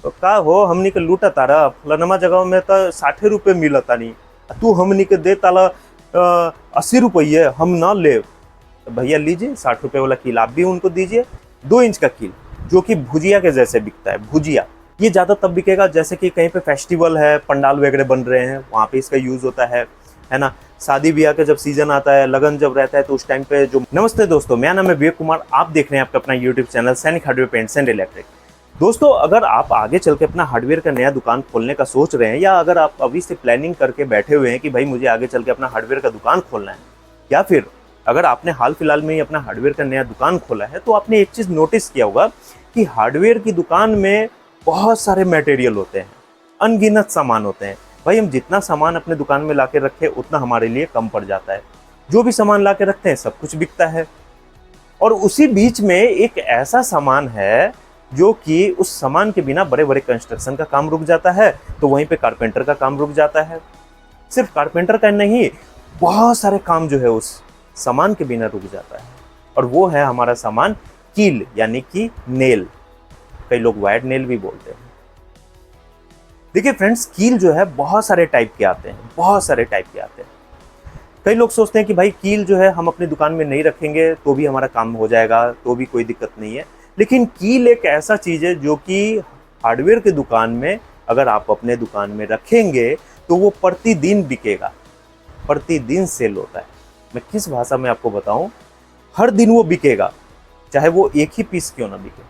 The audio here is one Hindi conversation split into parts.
तो का हो हमनी के लूटा तारा फलानमा जगह में तो 60 रुपये मिलता नहीं, तू हमनी के दे ताला 80 रुपये, हम ना ले। तो भैया लीजिए 60 रुपये वाला कील आप भी उनको दीजिए, 2 इंच का कील जो कि भुजिया के जैसे बिकता है। भुजिया ये ज़्यादा तब बिकेगा जैसे कि कहीं पे फेस्टिवल है, पंडाल वगैरह बन रहे हैं, वहाँ पे इसका यूज़ होता है ना। शादी ब्याह का जब सीजन आता है, लगन जब रहता है, तो उस टाइम पे जो। नमस्ते दोस्तों, मेरा नाम है विवेक कुमार, आप देख रहे हैं आपका अपना यूट्यूब चैनल सैनिक हार्डवेयर पेंट्स एंड इलेक्ट्रिक। दोस्तों, अगर आप आगे चल के अपना हार्डवेयर का नया दुकान खोलने का सोच रहे हैं, या अगर आप अभी से प्लानिंग करके बैठे हुए हैं कि भाई मुझे आगे चल के अपना हार्डवेयर का दुकान खोलना है, या फिर अगर आपने हाल फिलहाल में ही अपना हार्डवेयर का नया दुकान खोला है, तो आपने एक चीज़ नोटिस किया होगा कि हार्डवेयर की दुकान में बहुत सारे मटेरियल होते हैं, अनगिनत सामान होते हैं। भाई हम जितना सामान अपने दुकान में ला के रखें उतना हमारे लिए कम पड़ जाता है। जो भी सामान ला के रखते हैं सब कुछ बिकता है, और उसी बीच में एक ऐसा सामान है जो कि उस सामान के बिना बड़े बड़े कंस्ट्रक्शन का काम रुक जाता है, तो वहीं पे कारपेंटर का काम रुक जाता है। सिर्फ कारपेंटर का नहीं, बहुत सारे काम जो है उस सामान के बिना रुक जाता है, और वो है हमारा सामान कील, यानी कि नेल। कई लोग वायर्ड नेल भी बोलते हैं। देखिए फ्रेंड्स, कील जो है बहुत सारे टाइप के आते हैं, बहुत सारे टाइप के आते हैं। कई लोग सोचते हैं कि भाई कील जो है हम अपनी दुकान में नहीं रखेंगे तो भी हमारा काम हो जाएगा, तो भी कोई दिक्कत नहीं है। लेकिन कील एक ऐसा चीज़ है जो कि हार्डवेयर की दुकान में अगर आप अपने दुकान में रखेंगे तो वो प्रतिदिन बिकेगा, प्रतिदिन सेल होता है। मैं किस भाषा में आपको बताऊं, हर दिन वो बिकेगा, चाहे वो एक ही पीस क्यों ना बिके।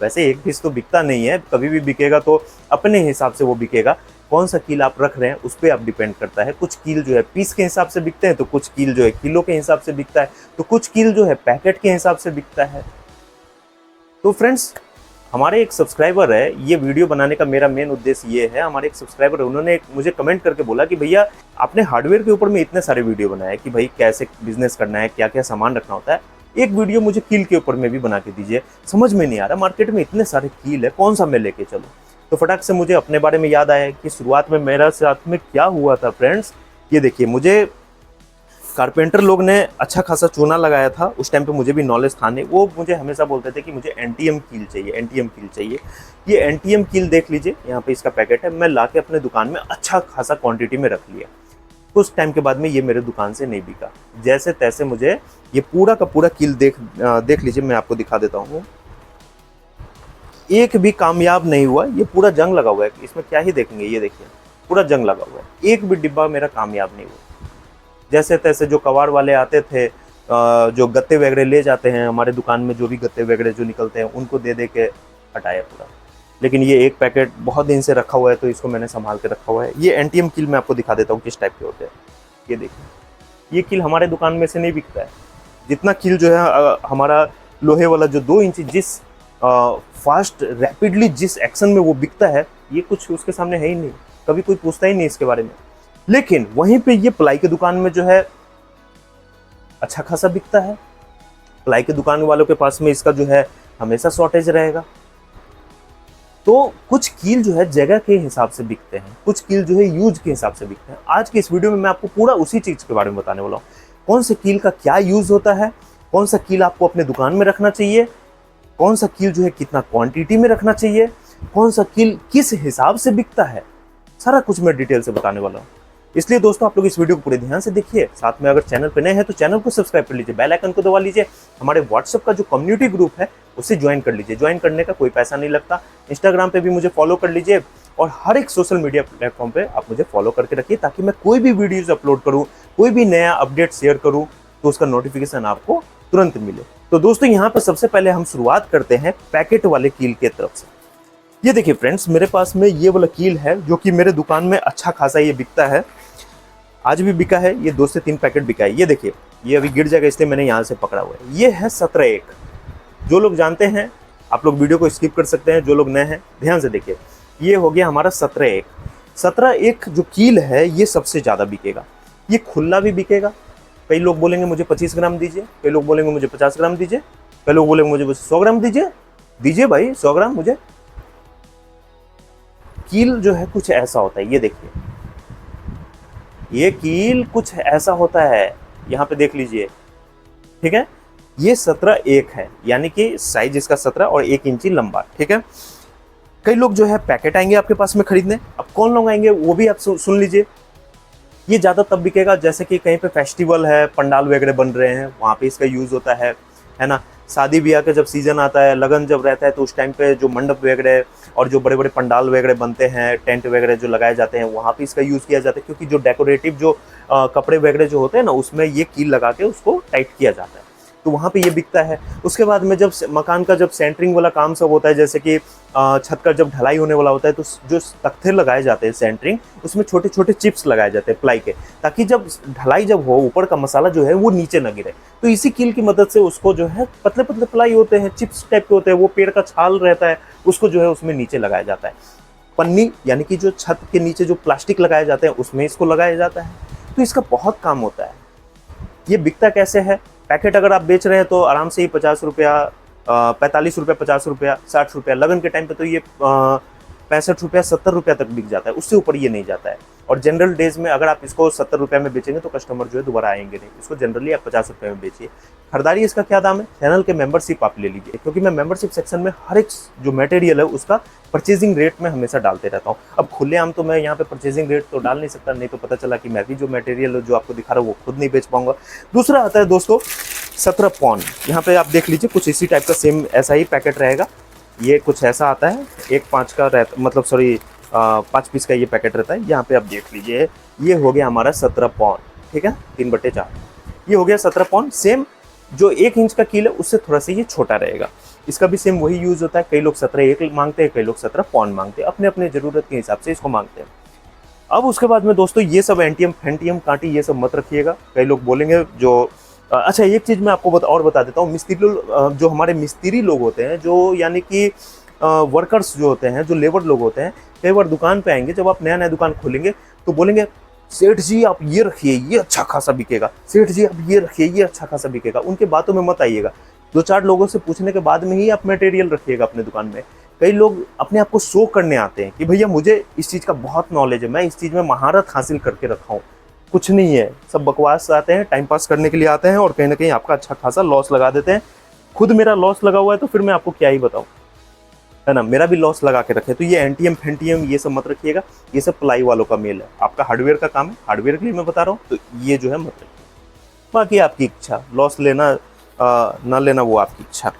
वैसे एक पीस तो बिकता नहीं है, कभी भी बिकेगा तो अपने हिसाब से वो बिकेगा। कौन सा कील आप रख रहे हैं उस पर आप डिपेंड करता है। कुछ कील जो है पीस के हिसाब से बिकते हैं, तो कुछ कील जो है किलो के हिसाब से बिकता है, तो कुछ कील जो है पैकेट के हिसाब से बिकता है। तो फ्रेंड्स, हमारे एक सब्सक्राइबर है, ये वीडियो बनाने का मेरा मेन उद्देश्य ये है, हमारे एक सब्सक्राइबर है, उन्होंने मुझे कमेंट करके बोला कि भैया आपने हार्डवेयर के ऊपर में इतने सारे वीडियो बनाए कि भाई कैसे बिजनेस करना है, क्या क्या सामान रखना होता है, एक वीडियो मुझे कील के ऊपर में भी बना के दीजिए। समझ में नहीं आ रहा, मार्केट में इतने सारे कील है, कौन सा मैं लेके चलूँ। तो फटाक से मुझे अपने बारे में याद आया कि शुरुआत में मेरा साथ में क्या हुआ था फ्रेंड्स। ये देखिए, मुझे कारपेंटर लोग ने अच्छा खासा चूना लगाया था, उस टाइम पे मुझे भी नॉलेज था नहीं। वो मुझे हमेशा बोलते थे कि मुझे एनटीएम कील चाहिए, एनटीएम कील चाहिए। ये एनटीएम कील देख लीजिए, यहाँ पे इसका पैकेट है, मैं लाके अपने दुकान में अच्छा खासा क्वांटिटी में रख लिया। कुछ टाइम के बाद में ये मेरे दुकान से नहीं बिका। जैसे तैसे मुझे ये पूरा का पूरा कील देख लीजिए, मैं आपको दिखा देता हूँ। एक भी कामयाब नहीं हुआ, ये पूरा जंग लगा हुआ है, इसमें क्या ही देखेंगे, ये देखिए पूरा जंग लगा हुआ है, एक भी डिब्बा मेरा कामयाब नहीं हुआ। जैसे तैसे जो कबाड़ वाले आते थे, जो गत्ते वगैरह ले जाते हैं हमारे दुकान में, जो भी गत्ते वगैरह जो निकलते हैं उनको दे दे के हटाया पूरा। लेकिन ये एक पैकेट बहुत दिन से रखा हुआ है, तो इसको मैंने संभाल के रखा हुआ है। ये एनटीएम कील मैं आपको दिखा देता हूँ किस टाइप के होते हैं। ये देखिए, ये कील हमारे दुकान में से नहीं बिकता है। जितना कील जो है हमारा लोहे वाला जो 2 इंच जिस फास्ट रैपिडली जिस एक्शन में वो बिकता है, ये कुछ उसके सामने है ही नहीं, कभी कोई पूछता ही नहीं इसके बारे में। लेकिन वहीं पे ये प्लाई की दुकान में जो है अच्छा खासा बिकता है। प्लाई की दुकान वालों के पास में इसका जो है हमेशा शॉर्टेज रहेगा। तो कुछ कील जो है जगह के हिसाब से बिकते हैं, कुछ कील जो है यूज के हिसाब से बिकते हैं। आज की इस वीडियो में मैं आपको पूरा उसी चीज के बारे में बताने वाला हूँ। कौन से कील का क्या यूज होता है, कौन सा कील आपको अपने दुकान में रखना चाहिए, कौन सा कील जो है कितना क्वांटिटी में रखना चाहिए, कौन सा कील किस हिसाब से बिकता है, सारा कुछ मैं डिटेल से बताने वाला हूँ। इसलिए दोस्तों, आप लोग इस वीडियो को पूरे ध्यान से देखिए। साथ में अगर चैनल पर नए हैं तो चैनल को सब्सक्राइब कर लीजिए, बेल आइकन को दबा लीजिए। हमारे व्हाट्सएप का जो कम्युनिटी ग्रुप है उसे ज्वाइन कर लीजिए। ज्वाइन करने का कोई पैसा नहीं लगता। इंस्टाग्राम पे भी मुझे फॉलो कर लीजिए, और हर एक सोशल मीडिया प्लेटफॉर्म पे आप मुझे फॉलो करके रखिए, ताकि मैं कोई भी वीडियोज अपलोड करूँ, कोई भी नया अपडेट शेयर करूँ, तो उसका नोटिफिकेशन आपको तुरंत मिले। तो दोस्तों, यहाँ पर सबसे पहले हम शुरुआत करते हैं पैकेट वाले कील के तरफ से। ये देखिए फ्रेंड्स, मेरे पास में ये वाला कील है जो कि मेरे दुकान में अच्छा खासा ये बिकता है, आज भी बिका है। ये 2 से 3 पैकेट बिका है। ये देखिए, ये अभी गिर जाएगा इसलिए मैंने यहाँ से पकड़ा हुआ है। ये है 17-1। जो लोग जानते हैं आप लोग वीडियो को स्किप कर सकते हैं, जो लोग नए हैं ध्यान से देखिए। ये हो गया हमारा 17-1। 17-1 जो कील है ये सबसे ज़्यादा बिकेगा। ये खुला भी बिकेगा। कई लोग बोलेंगे मुझे 25 ग्राम दीजिए, कई लोग बोलेंगे मुझे 50 ग्राम दीजिए, कई लोग बोलेंगे मुझे 100 ग्राम दीजिए। दीजिए भाई 100 ग्राम मुझे। कील जो है कुछ ऐसा होता है, ये देखिए, ये कील कुछ ऐसा होता है, यहाँ पे देख लीजिए, ठीक है। ये 17-1 है, यानी कि साइज इसका 17 और 1 इंची लंबा, ठीक है। कई लोग जो है पैकेट आएंगे आपके पास में खरीदने। अब कौन लोग आएंगे वो भी आप सुन लीजिए। ये ज़्यादा तब बिकेगा जैसे कि कहीं पे फेस्टिवल है, पंडाल वगैरह बन रहे हैं, वहाँ पे इसका यूज़ होता है ना। शादी ब्याह का जब सीज़न आता है, लगन जब रहता है, तो उस टाइम पे जो मंडप वगैरह और जो बड़े बड़े पंडाल वगैरह बनते हैं, टेंट वगैरह जो लगाए जाते हैं, वहाँ पे इसका यूज़ किया जाता है। क्योंकि जो डेकोरेटिव जो कपड़े वगैरह जो होते हैं ना, उसमें ये कील लगा के उसको टाइट किया जाता है, तो वहाँ पे ये बिकता है। उसके बाद में जब मकान का जब सेंटरिंग वाला काम सब होता है, जैसे कि छत का जब ढलाई होने वाला होता है, तो जो तख्ते लगाए जाते हैं सेंटरिंग, उसमें छोटे छोटे चिप्स लगाए जाते हैं प्लाई के, ताकि जब ढलाई जब हो, ऊपर का मसाला जो है वो नीचे न गिरे। तो इसी कील की मदद से उसको जो है पतले पतले प्लाई होते हैं, चिप्स टाइप के होते हैं, वो पेड़ का छाल रहता है, उसको जो है उसमें नीचे लगाया जाता है। पन्नी यानी कि जो छत के नीचे जो प्लास्टिक लगाए जाते हैं, उसमें इसको लगाया जाता है। तो इसका बहुत काम होता है। ये बिकता कैसे है? पैकेट अगर आप बेच रहे हैं तो आराम से ही 50 रुपया, 45 रुपया, 50 रुपया, 60 रुपया, लगन के टाइम पे तो ये 65 रुपया, 70 रुपया तक बिक जाता है, उससे ऊपर ये नहीं जाता है। और जनरल डेज में अगर आप इसको 70 रुपये में बेचेंगे तो कस्टमर जो है दोबारा आएंगे नहीं। इसको जनरली आप 50 रुपये में बेचिए। खरीदारी इसका क्या दाम है? चैनल के मेंबरशिप आप ले लीजिए, क्योंकि मैं मेंबरशिप सेक्शन में हर एक जो मटेरियल है उसका परचेजिंग रेट में हमेशा डालते रहता हूँ। अब खुलेआम तो मैं यहाँ पे परचेजिंग रेट तो डाल नहीं सकता, नहीं तो पता चला कि मैं भी जो मटेरियल जो आपको दिखा रहा हूँ वो खुद नहीं बेच पाऊंगा। दूसरा आता है दोस्तों 17 पॉन। यहाँ पे आप देख लीजिए, कुछ इसी टाइप का सेम ऐसा ही पैकेट रहेगा। ये कुछ ऐसा आता है, एक 5 का रहता, मतलब सॉरी 5 पीस का ये पैकेट रहता है। यहाँ पे आप देख लीजिए, ये हो गया हमारा 17 पॉन, ठीक है, 3/4। ये हो गया 17 पॉन। सेम जो 1 इंच का कील है उससे थोड़ा सा ये छोटा रहेगा। इसका भी सेम वही यूज़ होता है। कई लोग 17 मांगते हैं, कई लोग 17 पॉन मांगते हैं, अपने अपने ज़रूरत के हिसाब से इसको मांगते हैं। अब उसके बाद में दोस्तों ये सब एंटियम फेंटियम कांटी ये सब मत रखिएगा। कई लोग बोलेंगे जो अच्छा, एक चीज़ मैं आपको और बता देता हूँ। मिस्त्री जो हमारे मिस्त्री लोग होते हैं, जो यानी कि वर्कर्स जो होते हैं, जो लेबर लोग होते हैं, कई बार दुकान पे आएंगे, जब आप नया नया दुकान खोलेंगे तो बोलेंगे सेठ जी आप ये रखिए, ये अच्छा खासा बिकेगा, सेठ जी आप ये रखिए, ये अच्छा खासा बिकेगा। उनके बातों में मत आइएगा। 2-4 लोगों से पूछने के बाद में ही आप मटेरियल रखिएगा अपने दुकान में। कई लोग अपने आप को शो करने आते हैं कि भैया मुझे इस चीज़ का बहुत नॉलेज है, मैं इस चीज़ में महारत हासिल करके रखा हूँ। कुछ नहीं है, सब बकवास आते हैं, टाइम पास करने के लिए आते हैं, और कहीं ना कहीं आपका अच्छा खासा लॉस लगा देते हैं। खुद मेरा लॉस लगा हुआ है तो फिर मैं आपको क्या ही बताऊँ, है ना। मेरा भी लॉस लगा के रखे। तो ये एंटियम फेंटियम ये सब मत रखिएगा। ये सब प्लाई वालों का मेल है, आपका हार्डवेयर का काम है, हार्डवेयर के लिए मैं बता रहा हूँ, तो ये जो है मत रखिए। बाकी आपकी इच्छा, लॉस लेना ना लेना वो आपकी इच्छा।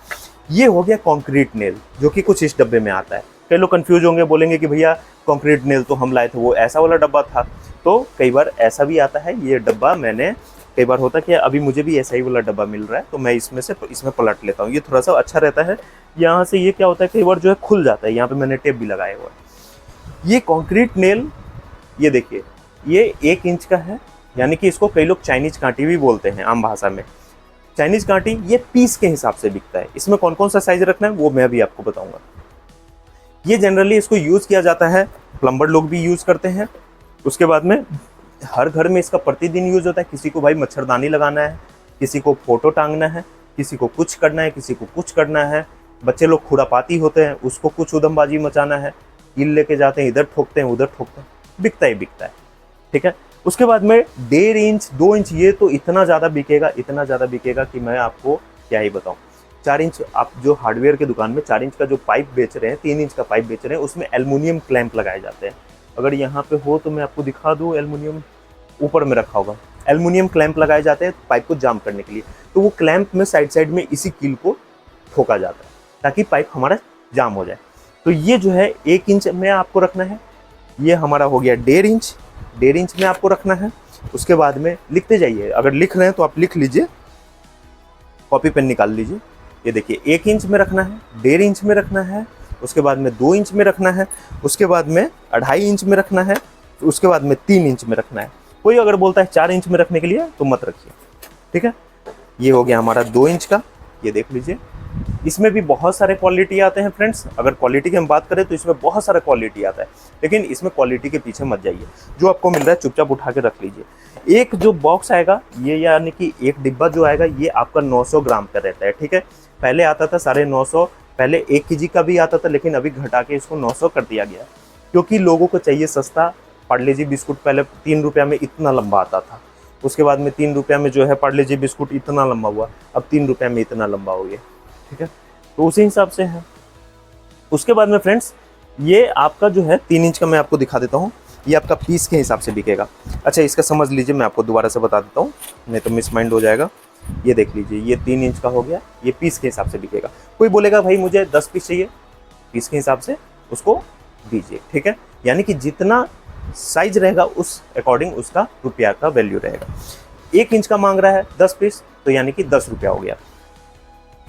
ये हो गया कॉन्क्रीट नेल, जो कि कुछ इस डब्बे में आता है। कई लोग कंफ्यूज होंगे, बोलेंगे कि भैया कॉन्क्रीट नेल तो हम लाए थे, वो ऐसा वाला डब्बा था। तो कई बार ऐसा भी आता है। ये डब्बा मैंने कई बार होता है कि अभी मुझे भी ऐसा ही वाला डब्बा मिल रहा है, तो मैं इसमें पलट लेता हूँ। ये थोड़ा सा अच्छा रहता है। यहाँ से ये क्या होता है, कई बार जो है खुल जाता है। यहाँ पे मैंने टेप भी लगाया हुआ है। ये कॉन्क्रीट नेल, ये देखिए, ये 1 इंच का है, यानी कि इसको कई लोग चाइनीज कांटी भी बोलते हैं आम भाषा में। चाइनीज कांटी ये पीस के हिसाब से बिकता है। इसमें कौन कौन सा साइज रखना है वो मैं भी आपको बताऊंगा। ये जनरली इसको यूज़ किया जाता है, प्लम्बर लोग भी यूज़ करते हैं। उसके बाद में हर घर में इसका प्रतिदिन यूज़ होता है। किसी को भाई मच्छरदानी लगाना है, किसी को फोटो टांगना है, किसी को कुछ करना है, किसी को कुछ करना है। बच्चे लोग खुरापाती होते हैं, उसको कुछ उधमबाजी मचाना है, कील लेके जाते हैं, इधर ठोकते हैं, उधर ठोकते हैं, बिकता ही बिकता है, ठीक है। उसके बाद में 1.5 इंच 2 इंच, ये तो इतना ज़्यादा बिकेगा, इतना ज़्यादा बिकेगा कि मैं आपको क्या ही बताऊँ। 4 इंच आप जो हार्डवेयर के दुकान में 4 इंच का जो पाइप बेच रहे हैं, 3 इंच का पाइप बेच रहे हैं, उसमें एल्युमिनियम क्लैंप लगाए जाते हैं। अगर यहाँ पे हो तो मैं आपको दिखा दूँ, एल्युमिनियम ऊपर में रखा होगा। एल्युमिनियम क्लैंप लगाए जाते हैं पाइप को जाम करने के लिए। तो वो क्लैंप में साइड में इसी कील को ठोका जाता है ताकि पाइप हमारा जाम हो जाए। तो ये जो है 1 इंच में आपको रखना है। ये हमारा हो गया 1.5 इंच, 1.5 इंच में आपको रखना है। उसके बाद में लिखते जाइए, अगर लिख रहे हैं तो आप लिख लीजिए, कॉपी पेन निकाल लीजिए। ये देखिए 1 इंच में रखना है, 1.5 इंच में रखना है, उसके बाद में 2 इंच में रखना है, उसके बाद में 2.5 इंच में रखना है, उसके बाद में 3 इंच में रखना है। कोई अगर बोलता है 4 इंच में रखने के लिए तो मत रखिए, ठीक है। ये हो गया हमारा 2 इंच का, ये देख लीजिए। इसमें भी बहुत सारे क्वालिटी आते हैं फ्रेंड्स। अगर क्वालिटी की हम बात करें तो इसमें बहुत सारा क्वालिटी आता है, लेकिन इसमें क्वालिटी के पीछे मत जाइए। जो आपको मिल रहा है चुपचाप उठा के रख लीजिए। एक जो बॉक्स आएगा ये, यानी कि एक डिब्बा जो आएगा, ये आपका 900 ग्राम का रहता है, ठीक है। पहले आता था 950, पहले 1 kg का भी आता था, लेकिन अभी घटा के इसको 900 कर दिया गया, क्योंकि लोगों को चाहिए सस्ता। पार्ले जी बिस्कुट पहले 3 रुपया में इतना लंबा आता था, उसके बाद में 3 रुपया में जो है पार्ले जी बिस्कुट इतना लंबा हुआ, अब 3 रुपया में इतना लंबा हो गया, ठीक है। तो उसी हिसाब से है। उसके बाद में फ्रेंड्स ये आपका जो है 3 इंच का मैं आपको दिखा देता हूँ, ये आपका पीस के हिसाब से बिकेगा। अच्छा इसका समझ लीजिए, मैं आपको दोबारा से बता देता हूँ, नहीं तो मिस माइंड हो जाएगा। ये देख लीजिए, ये 3 इंच का हो गया, ये पीस के हिसाब से बिकेगा। कोई बोलेगा भाई मुझे 10 पीस चाहिए, पीस के हिसाब से उसको दीजिए, ठीक है। यानी कि जितना साइज रहेगा उस अकॉर्डिंग उसका रुपया का वैल्यू रहेगा। 1 इंच का मांग रहा है 10 पीस, तो यानी कि 10 रुपया हो गया,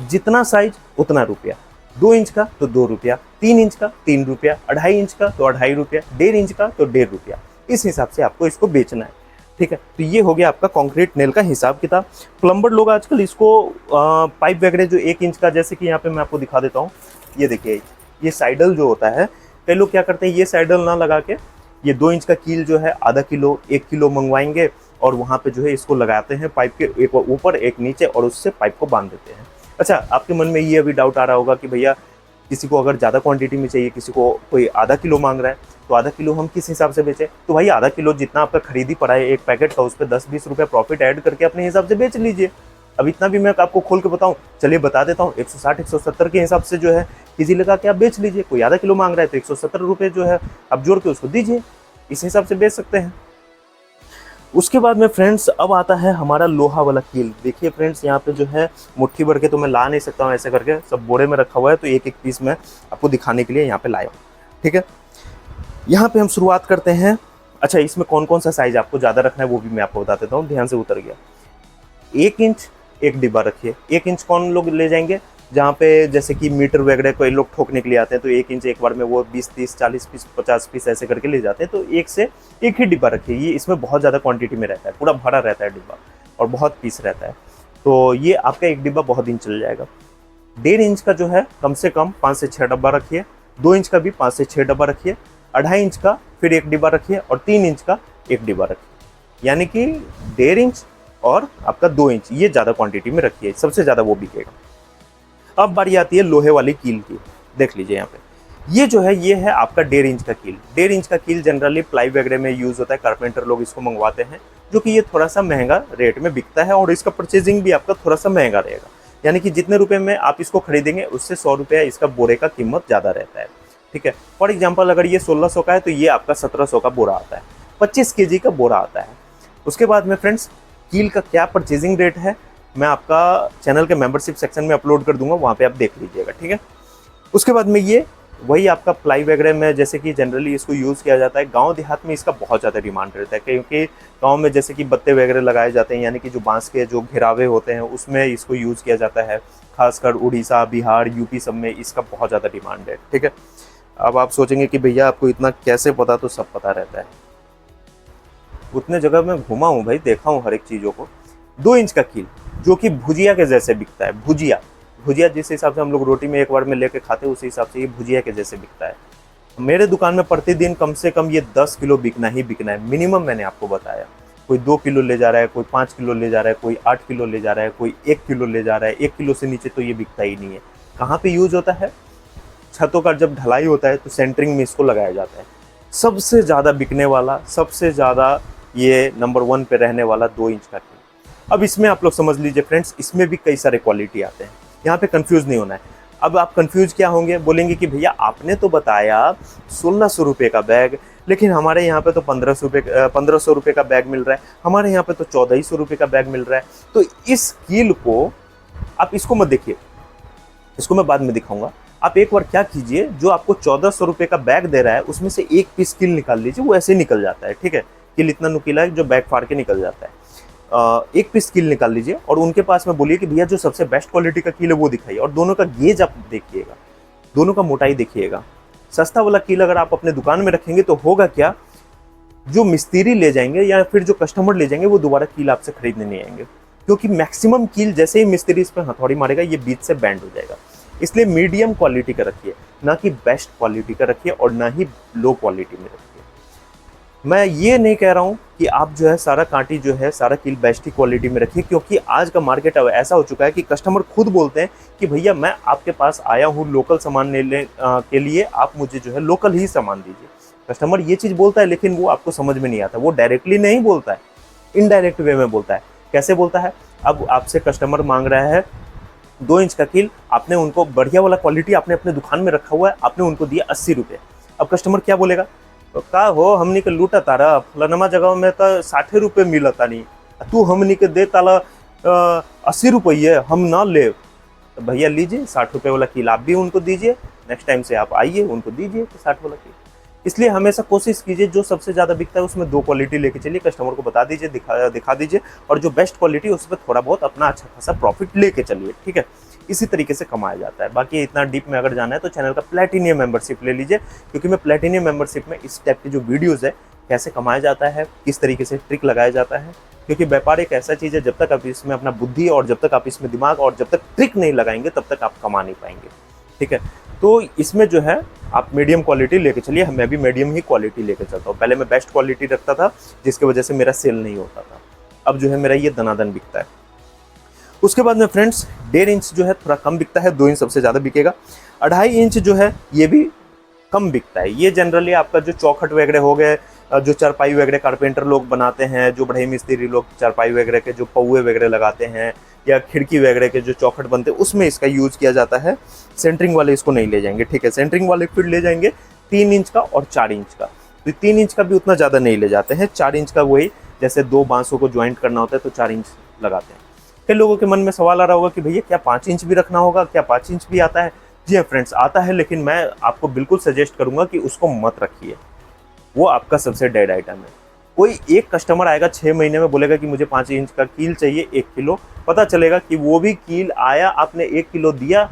जितना साइज उतना रुपया। 2 इंच का तो 2 रुपया, 3 इंच का 3 रुपया, 2.5 इंच का तो 2.5 रुपया, 1.5 इंच का तो 1.5 रुपया। इस हिसाब से आपको इसको बेचना है, ठीक है। तो ये हो गया आपका कंक्रीट नेल का हिसाब किताब। प्लम्बर लोग आजकल इसको पाइप वगैरह जो 1 इंच का, जैसे कि यहाँ पे मैं आपको दिखा देता हूँ, ये देखिए, ये साइडल जो होता है, कई लोग क्या करते हैं, ये साइडल ना लगा के ये 2 इंच का कील जो है आधा किलो 1 किलो मंगवाएंगे और वहाँ पे जो है इसको लगाते हैं पाइप के एक ऊपर एक नीचे, और उससे पाइप को बांध देते हैं। अच्छा आपके मन में ये अभी डाउट आ रहा होगा कि भैया किसी को अगर ज़्यादा क्वांटिटी में चाहिए, किसी को कोई आधा किलो मांग रहा है, तो आधा किलो हम किस हिसाब से बेचें? तो भाई आधा किलो जितना आपका खरीदी पड़ा है एक पैकेट का, उस पर 10-20 रुपये प्रॉफिट ऐड करके अपने हिसाब से बेच लीजिए। अब इतना भी मैं आपको खोल के बताऊं, चलिए बता देता हूँ, 160-170 के हिसाब से जो है इजी लगा के आप बेच लीजिए। कोई आधा किलो मांग रहा है तो 170 रुपये जो है आप जोड़ के उसको दीजिए, इस हिसाब से बेच सकते हैं। उसके बाद में फ्रेंड्स अब आता है हमारा लोहा वाला कील। देखिए फ्रेंड्स, यहाँ पे जो है मुट्ठी भर के तो मैं ला नहीं सकता हूँ, ऐसे करके सब बोरे में रखा हुआ है, तो एक एक पीस मैं आपको दिखाने के लिए यहाँ पे लाया हूँ, ठीक है। यहाँ पे हम शुरुआत करते हैं। अच्छा इसमें कौन कौन सा साइज आपको ज़्यादा रखना है वो भी मैं आपको बता देता हूँ, ध्यान से उतर गया। 1 इंच एक डिब्बा रखिए। 1 इंच कौन लोग ले जाएंगे, जहाँ पे जैसे कि मीटर वगैरह कोई लोग ठोकने के लिए आते हैं, तो 1 इंच एक बार में वो 20-30-40 पीस 50 पीस ऐसे करके ले जाते हैं, तो एक से एक ही डिब्बा रखिए। ये इसमें बहुत ज़्यादा क्वांटिटी में रहता है, पूरा भरा रहता है डिब्बा और बहुत पीस रहता है, तो ये आपका एक डिब्बा बहुत दिन चल जाएगा। 1.5 इंच का जो है कम से कम 5 से 6 डब्बा रखिए। 2 इंच का भी 5 से 6 डब्बा रखिए। 2.5 इंच का फिर एक डिब्बा रखिए और 3 इंच का एक डिब्बा रखिए, यानी कि 1.5 इंच और आपका 2 इंच, ये ज़्यादा क्वांटिटी में रखिए, सबसे ज़्यादा वो बिकेगा। अब बारी आती है लोहे वाली कील की। देख लीजिए यहाँ पे, ये जो है ये है आपका 1.5 इंच का कील। 1.5 इंच का कील जनरली प्लाई वगैरह में यूज़ होता है, कारपेंटर लोग इसको मंगवाते हैं, जो कि ये थोड़ा सा महंगा रेट में बिकता है और इसका परचेजिंग भी आपका थोड़ा सा महंगा रहेगा। यानी कि जितने रुपए में आप इसको खरीदेंगे उससे 100 रुपया इसका बोरे का कीमत ज़्यादा रहता है, ठीक है। फॉर एग्जाम्पल अगर ये 1600 का है तो ये आपका 1700 का बोरा आता है, 25 केजी का बोरा आता है। उसके बाद में फ्रेंड्स, कील का क्या परचेजिंग रेट है मैं आपका चैनल के मेंबरशिप सेक्शन में अपलोड कर दूंगा, वहाँ पे आप देख लीजिएगा, ठीक है। उसके बाद में ये वही आपका प्लाई वगैरह में जैसे कि जनरली इसको यूज़ किया जाता है, गांव देहात में इसका बहुत ज़्यादा डिमांड रहता है, क्योंकि गांव में जैसे कि बत्ते वगैरह लगाए जाते हैं, यानी कि जो बांस के जो घेरावे होते हैं उसमें इसको यूज़ किया जाता है। खासकर उड़ीसा, बिहार, यूपी सब में इसका बहुत ज़्यादा डिमांड है, ठीक है। अब आप सोचेंगे कि भैया आपको इतना कैसे पता, तो सब पता रहता है, उतने जगह मैं घुमा हूँ भाई, देखा हूँ हर एक चीज़ों को। 2 इंच का कील जो कि भुजिया के जैसे बिकता है, भुजिया भुजिया जिस हिसाब से हम लोग रोटी में एक बार में लेके खाते हैं उसी हिसाब से ये भुजिया के जैसे बिकता है। मेरे दुकान में प्रतिदिन कम से कम ये 10 किलो बिकना ही बिकना है मिनिमम, मैंने आपको बताया। कोई 2 किलो ले जा रहा है, कोई 5 किलो ले जा रहा है, कोई 8 किलो ले जा रहा है, कोई 1 किलो ले जा रहा है। 1 किलो से नीचे तो ये बिकता ही नहीं है। कहाँ पे यूज होता है? छतों का जब ढलाई होता है तो सेंटरिंग में इसको लगाया जाता है। सबसे ज़्यादा बिकने वाला, सबसे ज़्यादा ये नंबर 1 पे रहने वाला 2 इंच का कील। अब इसमें आप लोग समझ लीजिए फ्रेंड्स, इसमें भी कई सारे क्वालिटी आते हैं, यहाँ पे कंफ्यूज नहीं होना है। अब आप कंफ्यूज क्या होंगे, बोलेंगे कि भैया आपने तो बताया 1600 रुपये का बैग, लेकिन हमारे यहाँ पे तो 1500 रुपये का बैग मिल रहा है, हमारे यहाँ पे तो 1400 रुपये का बैग मिल रहा है। तो इस कील को आप इसको मत देखिए, इसको मैं बाद में दिखाऊंगा। आप एक बार क्या कीजिए, जो आपको 1400 रुपये का बैग दे रहा है उसमें से एक पीस कील निकाल लीजिए, वो ऐसे ही निकल जाता है, ठीक है। कील इतना नुकीला है जो बैग फाड़ के निकल जाता है। एक पीस कील निकाल लीजिए और उनके पास में बोलिए कि भैया जो सबसे बेस्ट क्वालिटी का कील है वो दिखाइए, और दोनों का गेज आप देखिएगा, दोनों का मोटाई देखिएगा। सस्ता वाला कील अगर आप अपने दुकान में रखेंगे तो होगा क्या, जो मिस्त्री ले जाएंगे या फिर जो कस्टमर ले जाएंगे वो दोबारा कील आपसे खरीदने नहीं आएंगे, क्योंकि मैक्सिमम कील जैसे ही मिस्त्री इस पर हथौड़ी मारेगा ये बीच से बैंड हो जाएगा। इसलिए मीडियम क्वालिटी का रखिए, ना कि बेस्ट क्वालिटी का रखिए और ना ही लो क्वालिटी में रखिए। मैं ये नहीं कह रहा हूँ कि आप जो है सारा कांटी जो है सारा कील बेस्ट ही क्वालिटी में रखिए, क्योंकि आज का मार्केट अब ऐसा हो चुका है कि कस्टमर खुद बोलते हैं कि भैया मैं आपके पास आया हूँ लोकल सामान लेने के लिए, आप मुझे जो है लोकल ही सामान दीजिए। कस्टमर ये चीज़ बोलता है, लेकिन वो आपको समझ में नहीं आता, वो डायरेक्टली नहीं बोलता है, इनडायरेक्ट वे में बोलता है। कैसे बोलता है? अब आपसे कस्टमर मांग रहा है 2 इंच का कील, आपने उनको बढ़िया वाला क्वालिटी आपने अपने दुकान में रखा हुआ है, आपने उनको दिया 80 रुपये। अब कस्टमर क्या बोलेगा, तो का हो हमनी के लूटा तारा, फलानमा जगह में तो 60 रुपये मिलता नहीं, तू हमनी के दे ताला 80 रुपये, हम ना ले। तो भैया लीजिए 60 रुपये वाला कील आप भी उनको दीजिए, नेक्स्ट टाइम से आप आइए उनको दीजिए 60 वाला कील। इसलिए हमेशा कोशिश कीजिए जो सबसे ज़्यादा बिकता है उसमें 2 क्वालिटी लेके चलिए, कस्टमर को बता दीजिए, दिखा दीजिए, और जो बेस्ट क्वालिटी है उस पर थोड़ा बहुत अपना अच्छा खासा प्रॉफिट लेके चलिए, ठीक है। इसी तरीके से कमाया जाता है। बाकी इतना डीप में अगर जाना है तो चैनल का प्लेटिनियम मेंबरशिप ले लीजिए, क्योंकि मैं प्लेटिनियम मेंबरशिप में इस टाइप की जो वीडियोज़ है, कैसे कमाया जाता है, किस तरीके से ट्रिक लगाया जाता है, क्योंकि व्यापार एक ऐसा चीज़ है जब तक आप इसमें अपना बुद्धि और जब तक आप इसमें दिमाग और जब तक ट्रिक नहीं लगाएंगे तब तक आप कमा नहीं पाएंगे, ठीक है। तो इसमें जो है आप मीडियम क्वालिटी लेके चलिए, मैं भी मीडियम ही क्वालिटी लेके चलता हूँ। पहले मैं बेस्ट क्वालिटी रखता था जिसकी वजह से मेरा सेल नहीं होता था, अब जो है मेरा ये दनादन बिकता है। उसके बाद में फ्रेंड्स 1.5 इंच जो है थोड़ा कम बिकता है, 2 इंच सबसे ज़्यादा बिकेगा। 2.5 इंच जो है ये भी कम बिकता है। ये जनरली आपका जो चौखट वगैरह हो गए, जो चारपाई वगैरह कारपेंटर लोग बनाते हैं, जो बढ़ई मिस्त्री लोग चारपाई वगैरह के जो पौए वगैरह लगाते हैं, या खिड़की वगैरह के जो चौखट बनते हैं, उसमें इसका यूज़ किया जाता है। सेंटरिंग वाले इसको नहीं ले जाएंगे, ठीक है। सेंटरिंग वाले फिर ले जाएंगे 3 इंच का और 4 इंच का। तो 3 इंच का भी उतना ज़्यादा नहीं ले जाते हैं, 4 इंच का वही जैसे 2 बांसों को ज्वाइंट करना होता है तो 4 इंच लगाते हैं। कई लोगों के मन में सवाल आ रहा होगा कि भैया क्या 5 इंच भी रखना होगा, क्या 5 इंच भी आता है? जी हाँ फ्रेंड्स, आता है, लेकिन मैं आपको बिल्कुल सजेस्ट करूंगा कि उसको मत रखिए, वो आपका सबसे डेड आइटम है। कोई एक कस्टमर आएगा 6 महीने में बोलेगा कि मुझे 5 इंच का कील चाहिए 1 किलो, पता चलेगा कि वो भी कील आया, आपने 1 किलो दिया,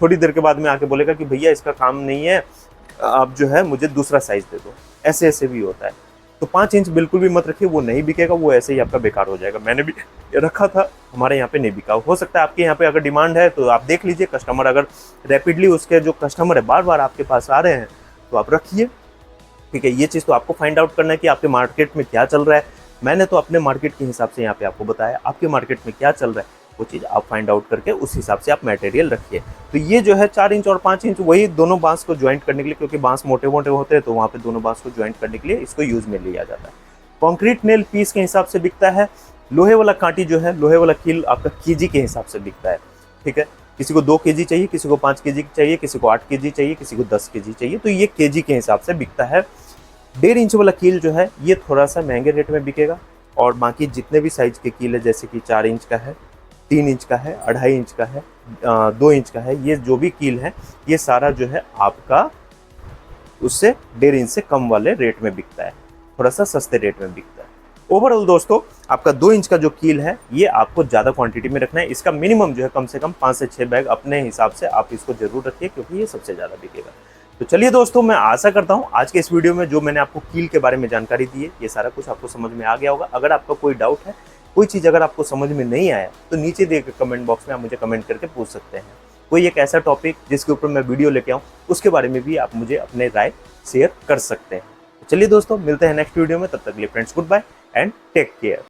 थोड़ी देर के बाद में आके बोलेगा कि भैया इसका काम नहीं है, आप जो है मुझे दूसरा साइज दे दो। ऐसे ऐसे भी होता है। तो 5 इंच बिल्कुल भी मत रखिए, वो नहीं बिकेगा, वो ऐसे ही आपका बेकार हो जाएगा। मैंने भी रखा था, हमारे यहाँ पे नहीं बिका। हो सकता है आपके यहाँ पे अगर डिमांड है तो आप देख लीजिए, कस्टमर अगर रैपिडली उसके जो कस्टमर है बार बार आपके पास आ रहे हैं तो आप रखिए, ठीक है। ये चीज़ तो आपको फाइंड आउट करना है कि आपके मार्केट में क्या चल रहा है। मैंने तो अपने मार्केट के हिसाब से यहाँ पे आपको बताया, आपके मार्केट में क्या चल रहा है वो चीज़ आप फाइंड आउट करके उस हिसाब से आप मटेरियल रखिए। तो ये जो है 4 इंच और 5 इंच वही दोनों बांस को ज्वाइंट करने के लिए, क्योंकि बांस मोटे मोटे होते हैं तो वहाँ पे दोनों बांस को ज्वाइंट करने के लिए इसको यूज़ में लिया जाता है। कॉन्क्रीट नेल पीस के हिसाब से बिकता है। लोहे वाला कांटी जो है, लोहे वाला कील आपका केजी के हिसाब से बिकता है, ठीक है। किसी को 2 केजी चाहिए, किसी को 5 केजी चाहिए, किसी को 8 केजी चाहिए, किसी को 10 केजी चाहिए, तो ये केजी के हिसाब से बिकता है। 1.5 इंच वाला कील जो है ये थोड़ा सा महंगे रेट में बिकेगा, और बाकी जितने भी साइज के कील है जैसे कि 4 इंच का है, 3 इंच का है, 2.5 इंच का है, 2 इंच का है, ये जो भी कील है ये सारा जो है आपका उससे 1.5 इंच से कम वाले रेट में बिकता है, थोड़ा सा सस्ते रेट में बिकता है। ओवरऑल दोस्तों आपका 2 इंच का जो कील है ये आपको ज़्यादा क्वांटिटी में रखना है। इसका मिनिमम जो है कम से कम 5 से 6 बैग अपने हिसाब से आप इसको जरूर रखिए, क्योंकि ये सबसे ज़्यादा बिकेगा। तो चलिए दोस्तों, मैं आशा करता हूँ आज के इस वीडियो में जो मैंने आपको कील के बारे में जानकारी दी है ये सारा कुछ आपको समझ में आ गया होगा। अगर आपका कोई डाउट है, कोई चीज़ अगर आपको समझ में नहीं आया तो नीचे दिए गए कमेंट बॉक्स में आप मुझे कमेंट करके पूछ सकते हैं। कोई एक ऐसा टॉपिक जिसके ऊपर मैं वीडियो लेके आऊँ उसके बारे में भी आप मुझे अपने राय शेयर कर सकते हैं। तो चलिए दोस्तों, मिलते हैं नेक्स्ट वीडियो में, तब तक के लिए friends good bye and take care.